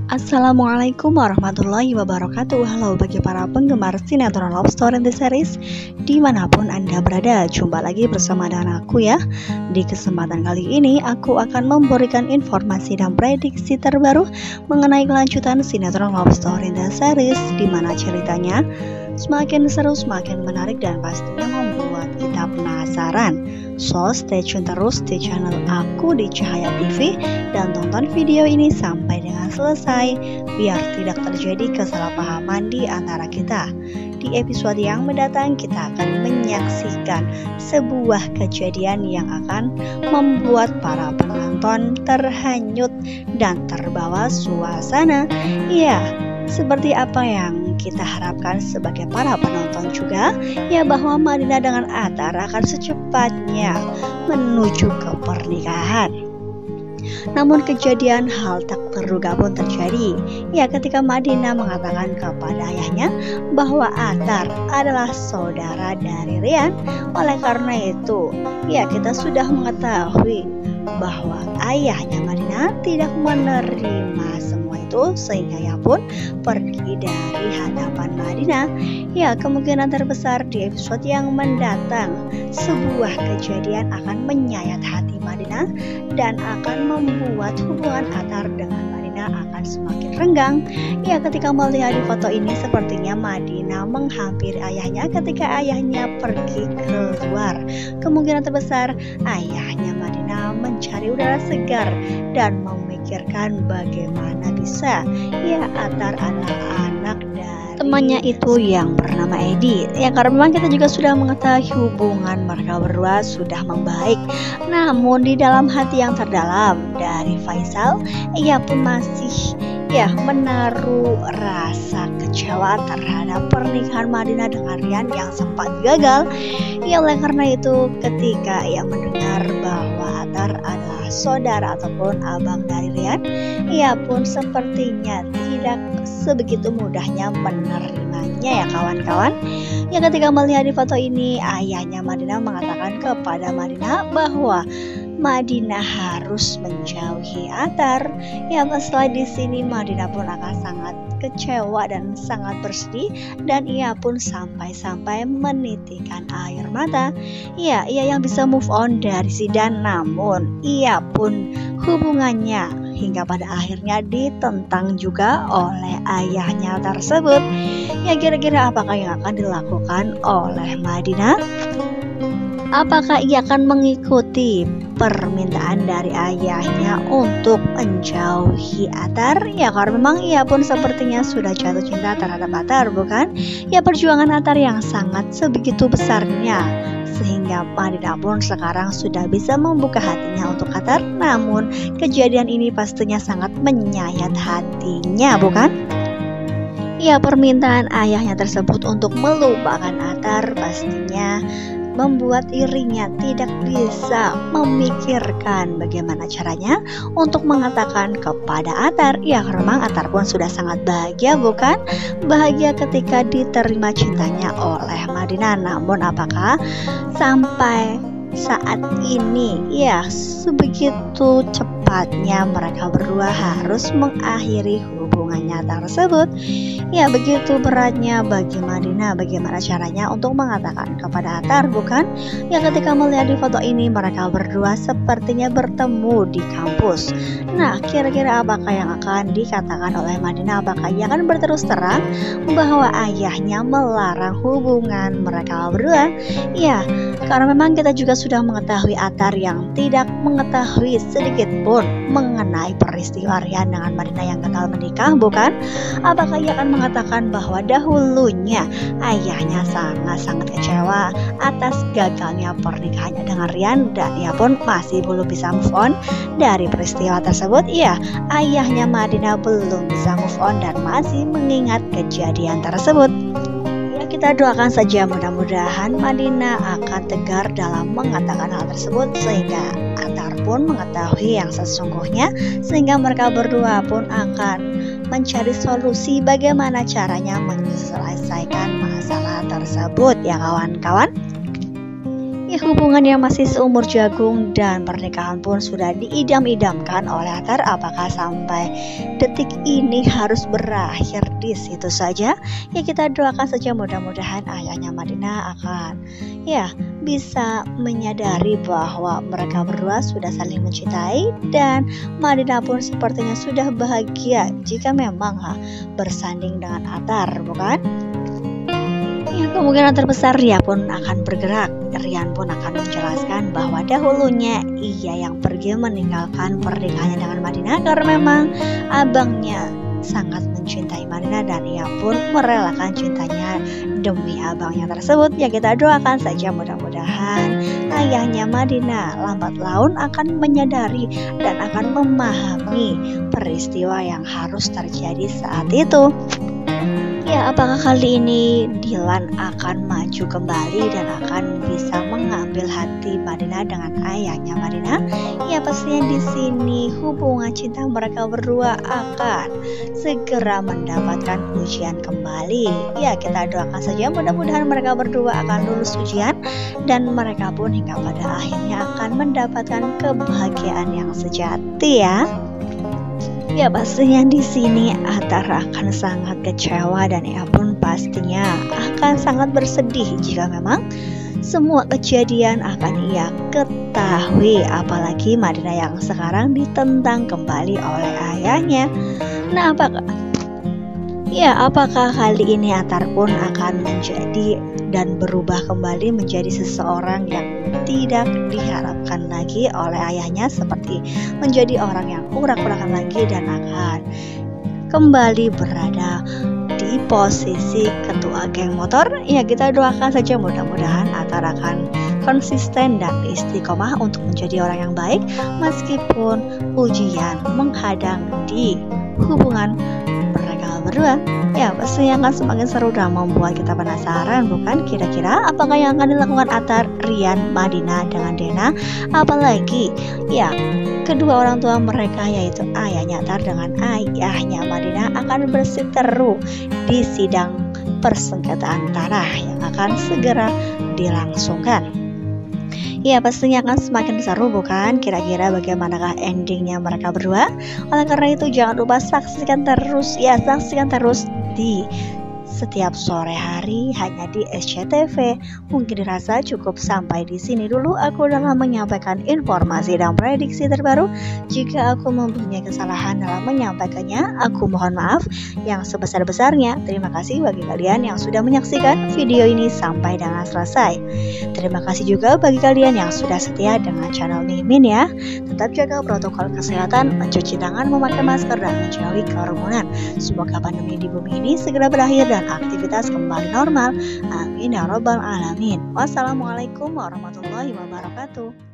Assalamualaikum warahmatullahi wabarakatuh. Halo bagi para penggemar sinetron Love Story and the Series dimanapun Anda berada. Jumpa lagi bersama dengan aku ya. Di kesempatan kali ini aku akan memberikan informasi dan prediksi terbaru mengenai kelanjutan sinetron Love Story and the Series, dimana ceritanya semakin seru, semakin menarik, dan pastinya membuat kita penasaran. So stay tune terus di channel aku di Cahaya TV dan tonton video ini sampai dengan selesai biar tidak terjadi kesalahpahaman di antara kita. Di episode yang mendatang kita akan menyaksikan sebuah kejadian yang akan membuat para penonton terhanyut dan terbawa suasana. Ya, seperti apa yang kita harapkan sebagai para penonton juga, ya, bahwa Madinah dengan Atar akan secepatnya menuju ke pernikahan. Namun kejadian hal tak terduga pun terjadi, ya, ketika Madinah mengatakan kepada ayahnya bahwa Atar adalah saudara dari Rian. Oleh karena itu, ya, kita sudah mengetahui bahwa ayahnya Madinah tidak menerima semua itu, sehingga ia pun pergi dari hadapan Madinah. Ya, kemungkinan terbesar di episode yang mendatang sebuah kejadian akan menyayat hati Madinah dan akan membuat hubungan Atar dengan Madinah akan semakin renggang. Ya, ketika melihat di foto ini sepertinya Madinah menghampiri ayahnya ketika ayahnya pergi keluar. Kemungkinan terbesar ayahnya Madinah mencari udara segar dan memikirkan bagaimana bisa, ya, Atar anak-anak dari temannya itu yang bernama Edi. Ya, karena memang kita juga sudah mengetahui hubungan mereka berdua sudah membaik. Namun di dalam hati yang terdalam dari Faisal, ia pun masih, ya, menaruh rasa kecewa terhadap pernikahan Madinah dengan Rian yang sempat gagal. Ya, oleh karena itu ketika ia mendengar bahwa Atar adalah saudara ataupun abang dari Rian, ia pun sepertinya tidak sebegitu mudahnya menerimanya, ya kawan-kawan. Ya, ketika melihat di foto ini, ayahnya Madinah mengatakan kepada Madinah bahwa Madinah harus menjauhi Atar. Ya, setelah di sini Madinah pun akan sangat kecewa dan sangat bersedih, dan ia pun sampai-sampai menitikkan air mata. Ya, ia yang bisa move on dari Zidan, namun ia pun hubungannya hingga pada akhirnya ditentang juga oleh ayahnya tersebut. Ya, kira-kira apakah yang akan dilakukan oleh Madinah? Apakah ia akan mengikuti permintaan dari ayahnya untuk menjauhi Atar? Ya, karena memang ia pun sepertinya sudah jatuh cinta terhadap Atar, bukan? Ya, perjuangan Atar yang sangat sebegitu besarnya sehingga Madinah pun sekarang sudah bisa membuka hatinya untuk Atar. Namun kejadian ini pastinya sangat menyayat hatinya, bukan? Ya, permintaan ayahnya tersebut untuk melupakan Atar pastinya membuat dirinya tidak bisa memikirkan bagaimana caranya untuk mengatakan kepada Atar. Ya, memang Atar pun sudah sangat bahagia, bukan? Bahagia ketika diterima cintanya oleh Madinah. Namun apakah sampai saat ini, ya, sebegitu cepatnya mereka berdua harus mengakhiri hubungannya tersebut? Ya, begitu beratnya bagi Madinah bagaimana caranya untuk mengatakan kepada Atar, bukan? Ya, ketika melihat di foto ini mereka berdua sepertinya bertemu di kampus. Nah, kira-kira apakah yang akan dikatakan oleh Madinah? Apakah ia akan berterus terang bahwa ayahnya melarang hubungan mereka berdua? Ya, karena memang kita juga sudah mengetahui Atar yang tidak mengetahui sedikit pun mengenai peristiwa Rian dengan Madinah yang gagal menikah, bukan? Apakah ia akan mengatakan bahwa dahulunya ayahnya sangat-sangat kecewa atas gagalnya pernikahannya dengan Rian dan ia pun masih belum bisa move on dari peristiwa tersebut? Ya, ayahnya Madinah belum bisa move on dan masih mengingat kejadian tersebut. Kita doakan saja mudah-mudahan Madinah akan tegar dalam mengatakan hal tersebut sehingga Atar pun mengetahui yang sesungguhnya, sehingga mereka berdua pun akan mencari solusi bagaimana caranya menyelesaikan masalah tersebut, ya kawan-kawan. Ya, Hubungan yang masih seumur jagung dan pernikahan pun sudah diidam-idamkan oleh Attar. Apakah sampai detik ini harus berakhir di situ saja? Ya, kita doakan saja mudah-mudahan ayahnya Madinah akan bisa menyadari bahwa mereka berdua sudah saling mencintai, dan Madinah pun sepertinya sudah bahagia jika memang bersanding dengan Attar, bukan? Ya, kemungkinan terbesar Ria pun akan bergerak. Rian pun akan menjelaskan bahwa dahulunya ia yang pergi meninggalkan pernikahannya dengan Madinah karena memang abangnya sangat mencintai Madinah, dan ia pun merelakan cintanya demi abangnya tersebut. Ya, kita doakan saja mudah-mudahan ayahnya Madinah lambat laun akan menyadari dan akan memahami peristiwa yang harus terjadi saat itu. Ya, apakah kali ini Dilan akan maju kembali dan akan bisa mengambil hati Madinah dengan ayahnya Madinah? Ya, pastinya di sini hubungan cinta mereka berdua akan segera mendapatkan ujian kembali. Ya, kita doakan saja mudah-mudahan mereka berdua akan lulus ujian dan mereka pun hingga pada akhirnya akan mendapatkan kebahagiaan yang sejati ya. Ya, pastinya di sini Attar akan sangat kecewa dan ia pun pastinya akan sangat bersedih jika memang semua kejadian akan ia ketahui, apalagi Madinah yang sekarang ditentang kembali oleh ayahnya. Nah, apakah kali ini Attar pun akan menjadi dan berubah kembali menjadi seseorang yang tidak diharapkan lagi oleh ayahnya, seperti menjadi orang yang urak-urakan lagi dan akan kembali berada di posisi ketua geng motor? Ya, kita doakan saja mudah-mudahan Attar akan konsisten dan istiqomah untuk menjadi orang yang baik meskipun ujian menghadang di hubungan mereka berdua. Ya, pastinya akan semakin seru dan membuat kita penasaran, bukan? Kira-kira apakah yang akan dilakukan Attar, Rian, Madinah dengan Dena? Apalagi kedua orang tua mereka, yaitu ayahnya Attar dengan ayahnya Madinah, akan bersiteru di sidang persengketaan tanah yang akan segera dilangsungkan. Ya, pastinya akan semakin seru, bukan? Kira-kira bagaimanakah endingnya mereka berdua? Oleh karena itu jangan lupa saksikan terus di setiap sore hari hanya di SCTV. Mungkin dirasa cukup sampai di sini dulu aku dalam menyampaikan informasi dan prediksi terbaru. Jika aku mempunyai kesalahan dalam menyampaikannya, aku mohon maaf yang sebesar-besarnya. Terima kasih bagi kalian yang sudah menyaksikan video ini sampai dengan selesai. Terima kasih juga bagi kalian yang sudah setia dengan channel Mimin ya. Tetap jaga protokol kesehatan, mencuci tangan, memakai masker, dan menjauhi kerumunan. Semoga pandemi di bumi ini segera berakhir dan aktivitas kembali normal. Amin ya robbal alamin. Wassalamualaikum warahmatullahi wabarakatuh.